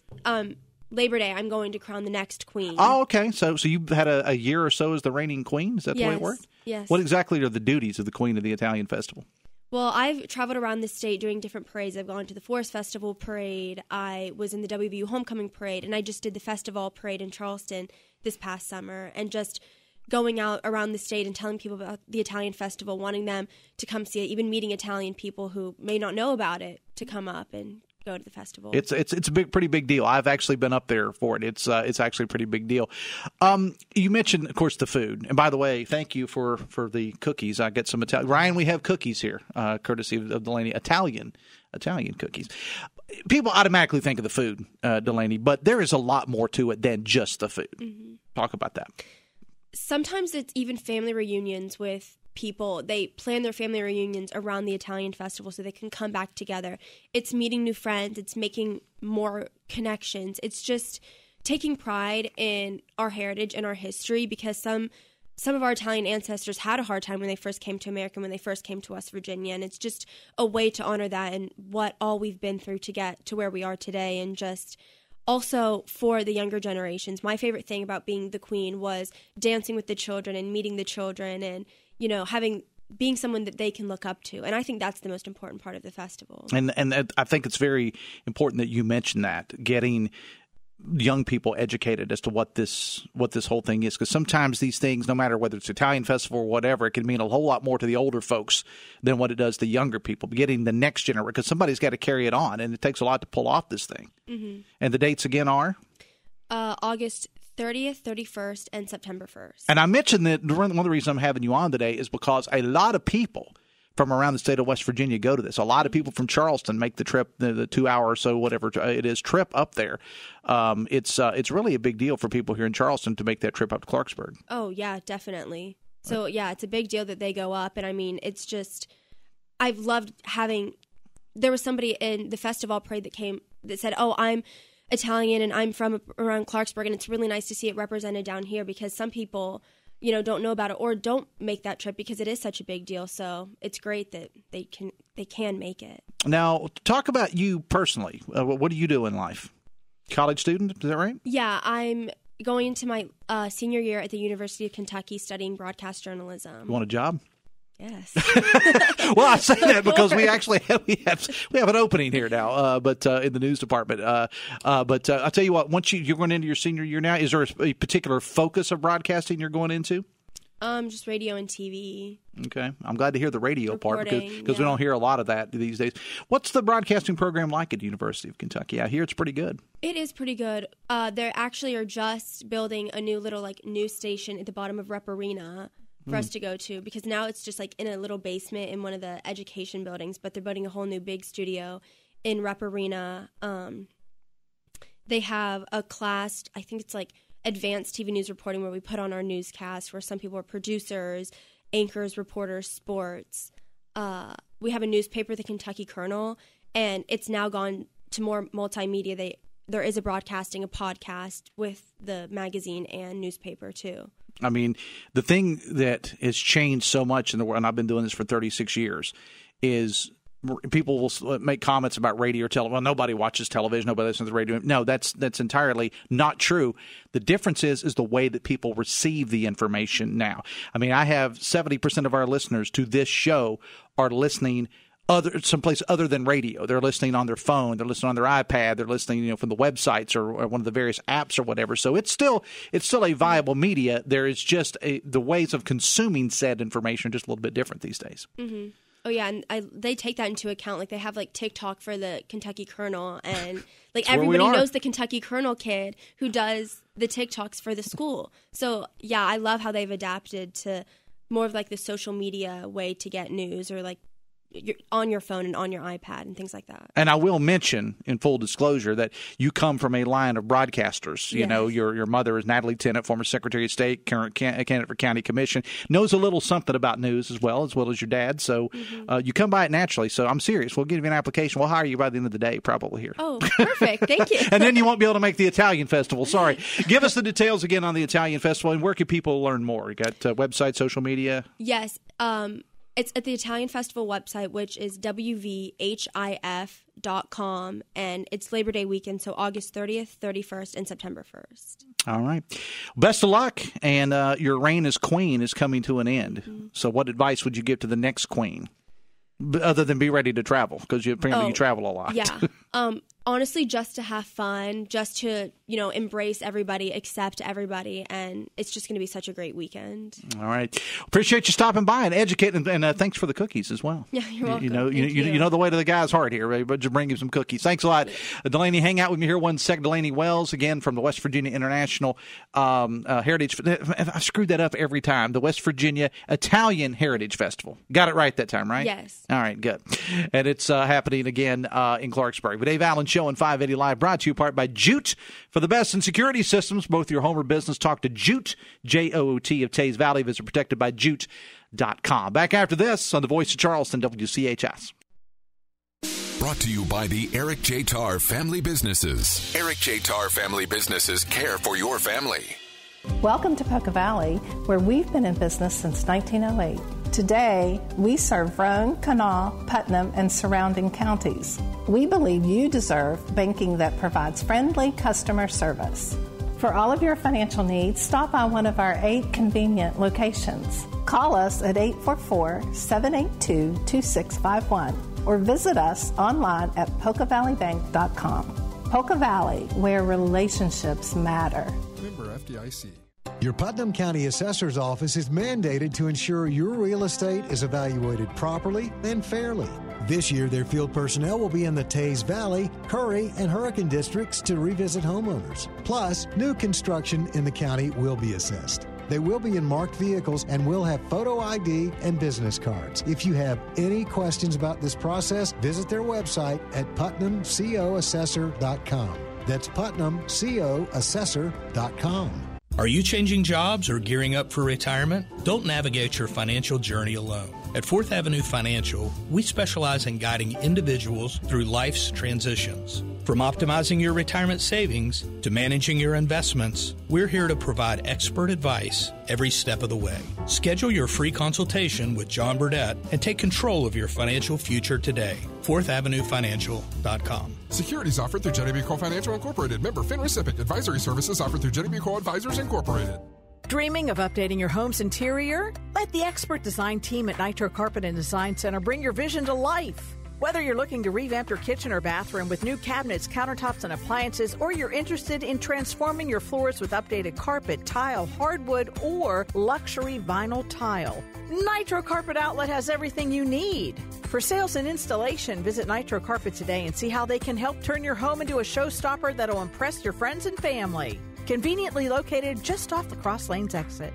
Labor Day, I'm going to crown the next queen. Oh, okay. So you've had a year or so as the reigning queen? Is that the way it worked? Yes. What exactly are the duties of the queen of the Italian festival? Well, I've traveled around the state doing different parades. I've gone to the Forest Festival Parade. I was in the WVU Homecoming Parade, and I just did the Festival Parade in Charleston this past summer, and just going out around the state and telling people about the Italian festival, wanting them to come see it, even meeting Italian people who may not know about it to come up and go to the festival. It's a pretty big deal. I've actually been up there for it. It's actually a pretty big deal. You mentioned, of course, the food. And by the way, thank you for the cookies. I get some Italian. Ryan, we have cookies here, courtesy of Delaney. Italian cookies. People automatically think of the food, Delaney, but there is a lot more to it than just the food. Mm-hmm. Talk about that. Sometimes it's even family reunions with people. They plan their family reunions around the Italian festival so they can come back together. It's meeting new friends. It's making more connections. It's just taking pride in our heritage and our history, because some of our Italian ancestors had a hard time when they first came to America, when they first came to West Virginia. And it's just a way to honor that and what all we've been through to get to where we are today. And just also for the younger generations, my favorite thing about being the queen was dancing with the children and meeting the children and, being someone that they can look up to. And I think that's the most important part of the festival. And I think it's very important that you mention that, getting young people educated as to what this whole thing is, because sometimes these things, no matter whether it's Italian festival or whatever, it can mean a whole lot more to the older folks than what it does to younger people. Getting the next generation, because somebody's got to carry it on, and it takes a lot to pull off this thing. Mm-hmm. And the dates again are August 30th, 31st, and September 1st. And I mentioned that one of the reasons I'm having you on today is because a lot of people from around the state of West Virginia go to this. A lot of people from Charleston make the trip, the 2 hour or so, whatever it is, trip up there. It's really a big deal for people here in Charleston to make that trip up to Clarksburg. Oh, yeah, definitely. So, yeah, it's a big deal that they go up. And, I mean, it's just – I've loved having – there was somebody in the festival parade that said, oh, I'm Italian and I'm from around Clarksburg, and it's really nice to see it represented down here, because some people – don't know about it or don't make that trip because it is such a big deal. So it's great that they can make it. Now, talk about you personally. What do you do in life? College student, is that right? Yeah, I'm going into my senior year at the University of Kentucky studying broadcast journalism. You want a job? Yes. Well, I say that because we actually have an opening here now, but in the news department. But I'll tell you what, once you're going into your senior year now, is there a particular focus of broadcasting you're going into? Just radio and TV. Okay. I'm glad to hear the radio Reporting, part because we don't hear a lot of that these days. What's the broadcasting program like at the University of Kentucky? I hear it's pretty good. It is pretty good. They actually are just building a new little news station at the bottom of Rep Arena. for us to go to, because now it's just like in a little basement in one of the education buildings, but they're building a whole new big studio in Rep Arena. They have a class, I think it's like advanced TV news reporting, where we put on our newscast, where some people are producers, anchors, reporters, sports. We have a newspaper, the Kentucky Colonel, and it's now gone to more multimedia. There is a broadcasting, a podcast with the magazine and newspaper too. I mean, the thing that has changed so much in the world, and I've been doing this for 36 years, is people will make comments about radio or television. Well, nobody watches television, nobody listens to the radio. No, that's entirely not true. The difference is the way that people receive the information now. I mean, I have 70% of our listeners to this show are listening someplace other than radio. They're listening on their phone. They're listening on their iPad. They're listening, from the websites or one of the various apps or whatever. So it's still a viable media. There is just the ways of consuming said information are just a little bit different these days. Mm-hmm. Oh yeah, and they take that into account. Like they have like TikTok for the Kentucky Colonel, and like everybody knows the Kentucky Colonel kid who does the TikToks for the school. So yeah, I love how they've adapted to more of like the social media way to get news, or like you're on your phone and on your iPad and things like that. And I will mention, in full disclosure, that you come from a line of broadcasters. You know, your mother is Natalie Tennant, former Secretary of State, current candidate for county commission, knows a little something about news as well as your dad. So you come by it naturally. So I'm serious. We'll give you an application. We'll hire you by the end of the day, probably here. Oh, perfect. Thank you. And then you won't be able to make the Italian Festival. Sorry. Give us the details again on the Italian Festival, and where can people learn more? You got website, social media? Yes. It's at the Italian Festival website, which is WVHIF.com, and it's Labor Day weekend, so August 30th, 31st, and September 1st. All right. Best of luck, and your reign as queen is coming to an end. Mm-hmm. So what advice would you give to the next queen, other than be ready to travel, because apparently you travel a lot? Yeah. Honestly, just to have fun, just to, embrace everybody, accept everybody, and it's just going to be such a great weekend. All right. Appreciate you stopping by and educating, and thanks for the cookies as well. Yeah, you're welcome. You know the way to the guy's heart here, but just bring him some cookies. Thanks a lot. Delaney, hang out with me here 1 second. Delaney Wells, again, from the West Virginia International Heritage. I screwed that up every time. The West Virginia Italian Heritage Festival. Got it right that time, right? Yes. All right, good. And it's happening again in Clarksburg. But Dave Allen Show and 580 Live, brought to you in part by Jute. For the best in security systems, both your home or business, talk to Jute, J-O-O-T of Tays Valley. Visit protectedbyjute.com. Back after this on the Voice of Charleston, WCHS. Brought to you by the Eric J. Tarr Family Businesses. Eric J. Tarr Family Businesses care for your family. Welcome to Poca Valley, where we've been in business since 1908. Today, we serve Roane, Kanawha, Putnam, and surrounding counties. We believe you deserve banking that provides friendly customer service. For all of your financial needs, stop by one of our 8 convenient locations. Call us at 844-782-2651 or visit us online at PocaValleyBank.com. Poca Valley, where relationships matter. Member FDIC. Your Putnam County Assessor's Office is mandated to ensure your real estate is evaluated properly and fairly. This year, their field personnel will be in the Tays Valley, Curry, and Hurricane districts to revisit homeowners. Plus, new construction in the county will be assessed. They will be in marked vehicles and will have photo ID and business cards. If you have any questions about this process, visit their website at PutnamCOAssessor.com. That's PutnamCOAssessor.com. Are you changing jobs or gearing up for retirement? Don't navigate your financial journey alone. At 4th Avenue Financial, we specialize in guiding individuals through life's transitions. From optimizing your retirement savings to managing your investments, we're here to provide expert advice every step of the way. Schedule your free consultation with John Burdett and take control of your financial future today. 4thavenuefinancial.com. Securities offered through Jenny B. Cole Financial Incorporated. Member FINRA SIPC. Advisory services offered through Jenny B. Cole Advisors Incorporated. Dreaming of updating your home's interior? Let the expert design team at Nitro Carpet and Design Center bring your vision to life. Whether you're looking to revamp your kitchen or bathroom with new cabinets, countertops, and appliances, or you're interested in transforming your floors with updated carpet, tile, hardwood, or luxury vinyl tile, Nitro Carpet Outlet has everything you need. For sales and installation, visit Nitro Carpet today and see how they can help turn your home into a showstopper that'll impress your friends and family. Conveniently located just off the Cross Lanes exit.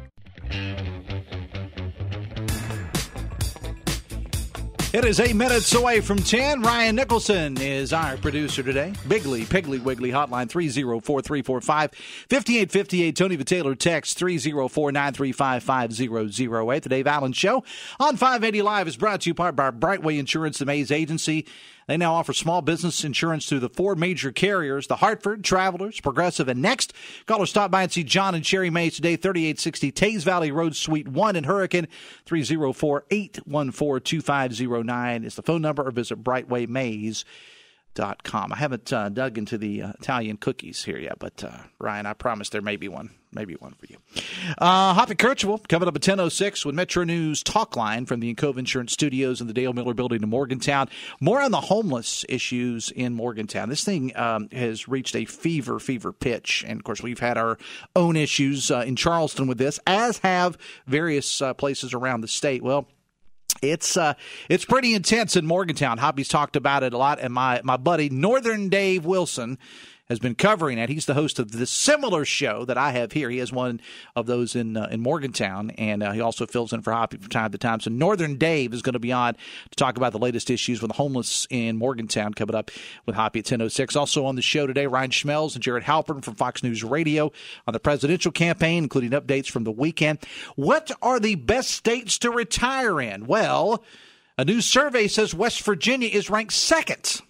It is 8 minutes away from 10. Ryan Nicholson is our producer today. Bigly, Piggly Wiggly hotline 304-345-5858. Tony Vitaylor text 304-935-5008. The Dave Allen Show on 580 Live is brought to you by Brightway Insurance, the Mays agency. They now offer small business insurance through the 4 major carriers, the Hartford, Travelers, Progressive, and Next. Call or stop by and see John and Sherry Mays today, 3860 Tays Valley Road, Suite 1 in Hurricane. 304-814-2509 is the phone number, or visit brightwaymays.com. I haven't dug into the Italian cookies here yet, but Ryan, I promise there may be one. Maybe one for you. Hoppy Kirchwell coming up at 10:06 with Metro News Talk Line from the Encove Insurance Studios in the Dale Miller Building in Morgantown. More on the homeless issues in Morgantown. This thing has reached a fever pitch. And, of course, we've had our own issues in Charleston with this, as have various places around the state. Well, it's pretty intense in Morgantown. Hoppy's talked about it a lot, and my buddy Northern Dave Wilson has been covering it. He's the host of this similar show that I have here. He has one of those in Morgantown, and he also fills in for Hoppy from time to time. So Northern Dave is going to be on to talk about the latest issues with the homeless in Morgantown, coming up with Hoppy at 10:06. Also on the show today, Ryan Schmelz and Jared Halpern from Fox News Radio on the presidential campaign, including updates from the weekend. What are the best states to retire in? Well, a new survey says West Virginia is ranked second.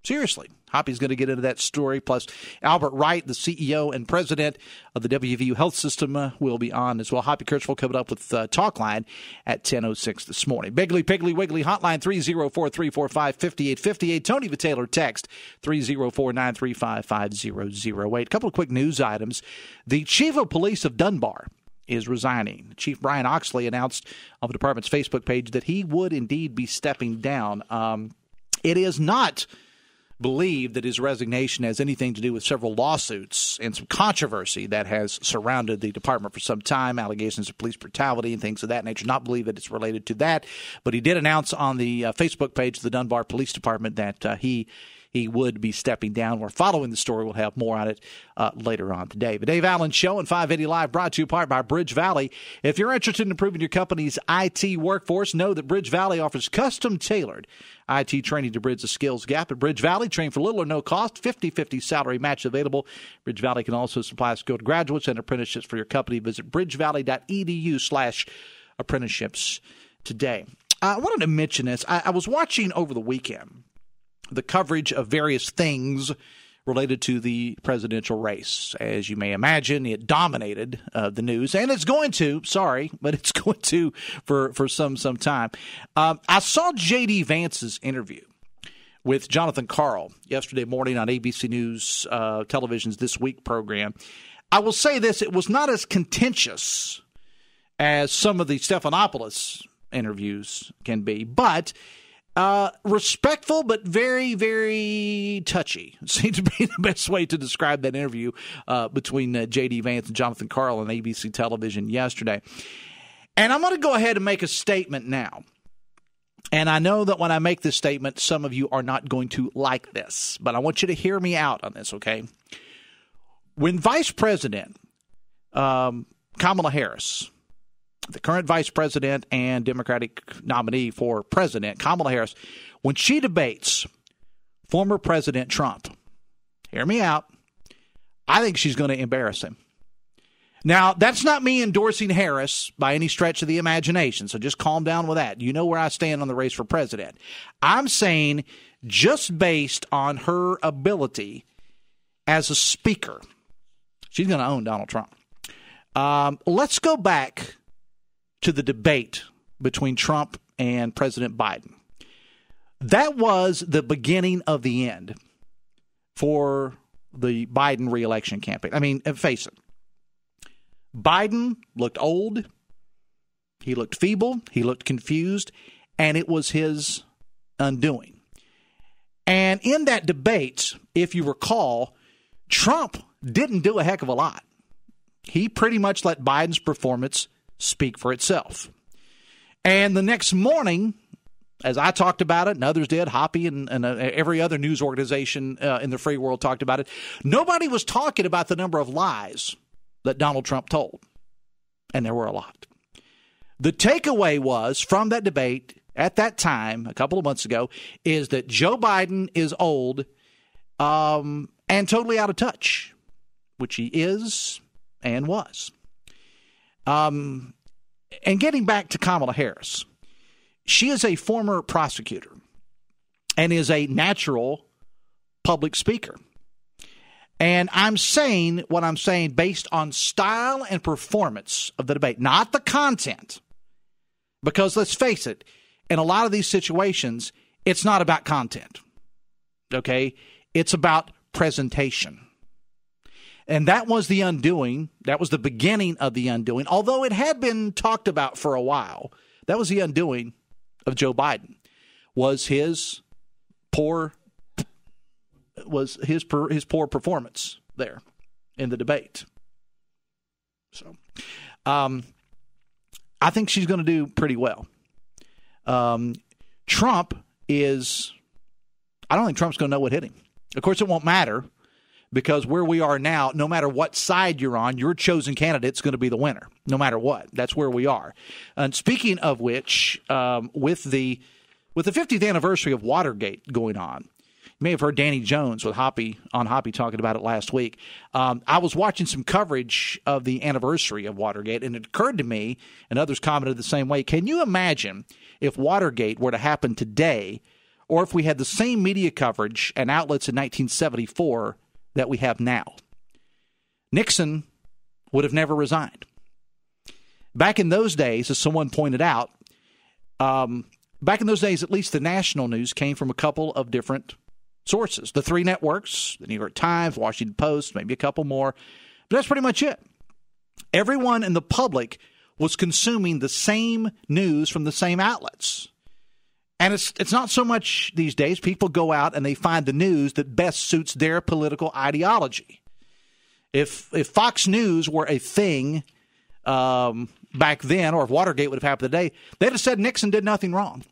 Seriously. Hoppy's going to get into that story. Plus, Albert Wright, the CEO and president of the WVU Health System, will be on as well. Hoppy Kirchwell coming up with Talk Line at 10:06 this morning. Bigly, Piggly, Wiggly hotline 304-345-5858. Tony Vitaylor text 304-935-5008. A couple of quick news items. The chief of police of Dunbar is resigning. Chief Brian Oxley announced on the department's Facebook page that he would indeed be stepping down. It is not believe that his resignation has anything to do with several lawsuits and some controversy that has surrounded the department for some time, allegations of police brutality and things of that nature. Not believe that it's related to that, but he did announce on the Facebook page of the Dunbar Police Department that he would be stepping down. We're following the story. We'll have more on it later on today. The Dave Allen Show and 580 Live brought to you in part by Bridge Valley. If you're interested in improving your company's IT workforce, know that Bridge Valley offers custom-tailored IT training to bridge the skills gap. At Bridge Valley, train for little or no cost, 50-50 salary match available. Bridge Valley can also supply skilled graduates and apprenticeships for your company. Visit bridgevalley.edu/apprenticeships today. I wanted to mention this. I was watching over the weekend the coverage of various things related to the presidential race. As you may imagine, it dominated the news, and it's going to, but it's going to for some time. I saw J.D. Vance's interview with Jonathan Karl yesterday morning on ABC News Television's This Week program. I will say this, it was not as contentious as some of the Stephanopoulos interviews can be, but respectful, but very, very touchy. Seems to be the best way to describe that interview between J.D. Vance and Jonathan Karl on ABC television yesterday. And I'm going to go ahead and make a statement now. And I know that when I make this statement, some of you are not going to like this, but I want you to hear me out on this, okay? When Vice President Kamala Harris, the current vice president and Democratic nominee for president, Kamala Harris, when she debates former President Trump, hear me out, I think she's going to embarrass him. Now, that's not me endorsing Harris by any stretch of the imagination, so just calm down with that. You know where I stand on the race for president. I'm saying just based on her ability as a speaker, she's going to own Donald Trump. Let's go back to the debate between Trump and President Biden. That was the beginning of the end for the Biden reelection campaign. I mean, face it. Biden looked old, he looked feeble, he looked confused, and it was his undoing. And in that debate, if you recall, Trump didn't do a heck of a lot. He pretty much let Biden's performance speak for itself. And the next morning, as I talked about it, and others did, Hoppy and every other news organization in the free world talked about it, nobody was talking about the number of lies that Donald Trump told. And there were a lot. The takeaway was, from that debate, at that time, a couple of months ago, is that Joe Biden is old and totally out of touch, which he is and was. And getting back to Kamala Harris, she is a former prosecutor and is a natural public speaker. And I'm saying what I'm saying based on style and performance of the debate, not the content. Because let's face it, in a lot of these situations, it's not about content. Okay? It's about presentation. And that was the undoing. That was the beginning of the undoing. Although it had been talked about for a while, that was the undoing of Joe Biden, was his poor performance there in the debate. So I think she's going to do pretty well. Trump is – I don't think Trump's going to know what hit him. Of course, it won't matter because where we are now, no matter what side you're on, your chosen candidate's going to be the winner, no matter what. That's where we are. And speaking of which, with the 50th anniversary of Watergate going on, you may have heard Danny Jones with Hoppy talking about it last week. I was watching some coverage of the anniversary of Watergate, and it occurred to me, and others commented the same way, can you imagine if Watergate were to happen today, or if we had the same media coverage and outlets in 1974 that we have now? Nixon would have never resigned. Back in those days, as someone pointed out, back in those days, at least the national news came from a couple of different sources. The three networks, the New York Times, Washington Post, maybe a couple more. But that's pretty much it. Everyone in the public was consuming the same news from the same outlets. And it's not so much these days. People go out and they find the news that best suits their political ideology. If Fox News were a thing back then, or if Watergate would have happened today, they'd have said Nixon did nothing wrong.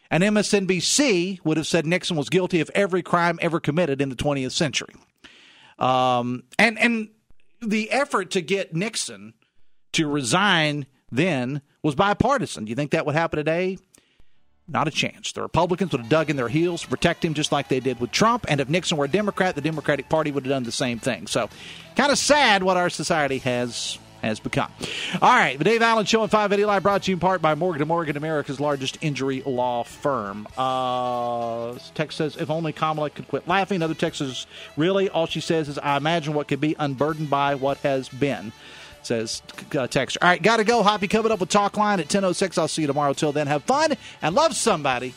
And MSNBC would have said Nixon was guilty of every crime ever committed in the 20th century. And the effort to get Nixon to resign then was bipartisan. Do you think that would happen today? Not a chance. The Republicans would have dug in their heels to protect him just like they did with Trump. And if Nixon were a Democrat, the Democratic Party would have done the same thing. So kind of sad what our society has become. All right, the Dave Allen Show on 580 Live brought to you in part by Morgan & Morgan, America's largest injury law firm. Text says, if only Kamala could quit laughing. Another text says, really? All she says is, I imagine what could be unburdened by what has been, says texter. All right, got to go. Hoppy coming up with Talk Line at 10:06. I'll see you tomorrow. Till then, have fun and love somebody.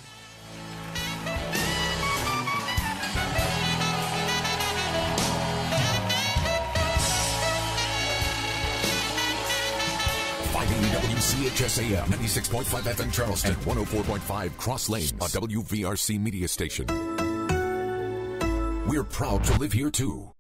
WCHS AM, 96.5 FM Charleston, and 104.5 Cross Lanes, a WVRC media station. We're proud to live here, too.